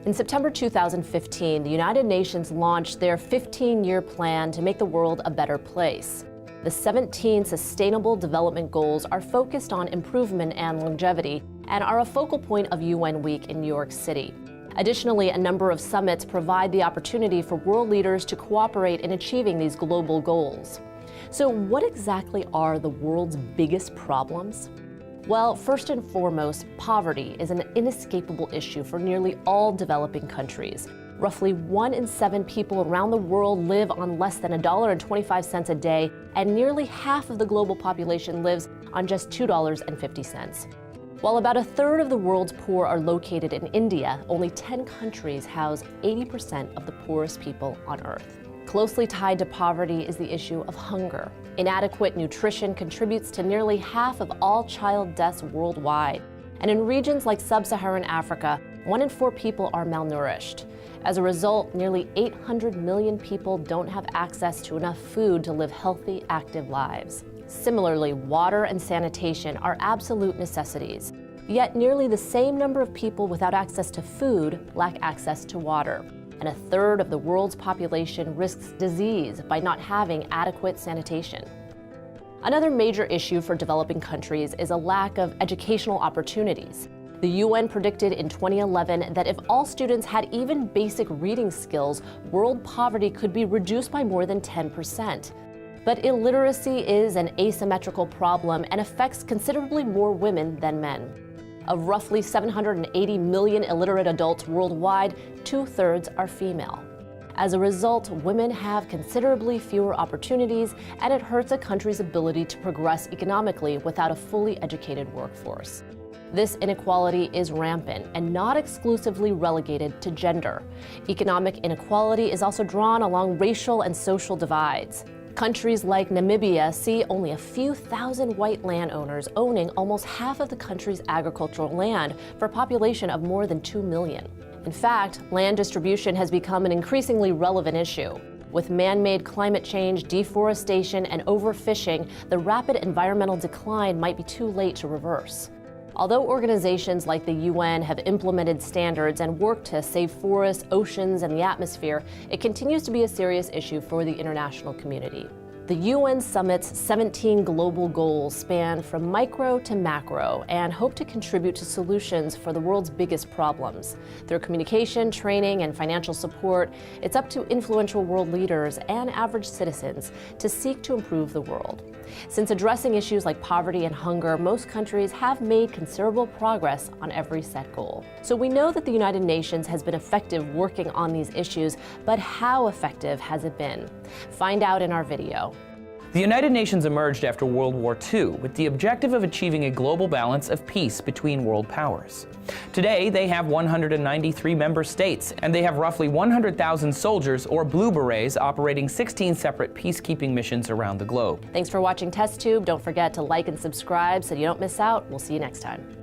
In September 2015, the United Nations launched their 15-year plan to make the world a better place. The 17 Sustainable Development Goals are focused on improvement and longevity and are a focal point of UN Week in New York City. Additionally, a number of summits provide the opportunity for world leaders to cooperate in achieving these global goals. So what exactly are the world's biggest problems? Well, first and foremost, poverty is an inescapable issue for nearly all developing countries. Roughly 1 in 7 people around the world live on less than $1.25 a day, and nearly half of the global population lives on just $2.50. While about a third of the world's poor are located in India, only 10 countries house 80% of the poorest people on Earth. Closely tied to poverty is the issue of hunger. Inadequate nutrition contributes to nearly half of all child deaths worldwide. And in regions like sub-Saharan Africa, 1 in 4 people are malnourished. As a result, nearly 800 million people don't have access to enough food to live healthy, active lives. Similarly, water and sanitation are absolute necessities. Yet nearly the same number of people without access to food lack access to water. And a third of the world's population risks disease by not having adequate sanitation. Another major issue for developing countries is a lack of educational opportunities. The UN predicted in 2011 that if all students had even basic reading skills, world poverty could be reduced by more than 10%. But illiteracy is an asymmetrical problem and affects considerably more women than men. Of roughly 780 million illiterate adults worldwide, 2/3 are female. As a result, women have considerably fewer opportunities, and it hurts a country's ability to progress economically without a fully educated workforce. This inequality is rampant and not exclusively relegated to gender. Economic inequality is also drawn along racial and social divides. Countries like Namibia see only a few thousand white landowners owning almost half of the country's agricultural land for a population of more than 2 million. In fact, land distribution has become an increasingly relevant issue. With man-made climate change, deforestation, and overfishing, the rapid environmental decline might be too late to reverse. Although organizations like the UN have implemented standards and worked to save forests, oceans, and the atmosphere, it continues to be a serious issue for the international community. The UN Summit's 17 global goals span from micro to macro and hope to contribute to solutions for the world's biggest problems. Through communication, training, and financial support, it's up to influential world leaders and average citizens to seek to improve the world. Since addressing issues like poverty and hunger, most countries have made considerable progress on every set goal. So we know that the United Nations has been effective working on these issues, but how effective has it been? Find out in our video. The United Nations emerged after World War II with the objective of achieving a global balance of peace between world powers. Today, they have 193 member states, and they have roughly 100,000 soldiers or Blue Berets operating 16 separate peacekeeping missions around the globe. Thanks for watching TestTube. Don't forget to like and subscribe so you don't miss out. We'll see you next time.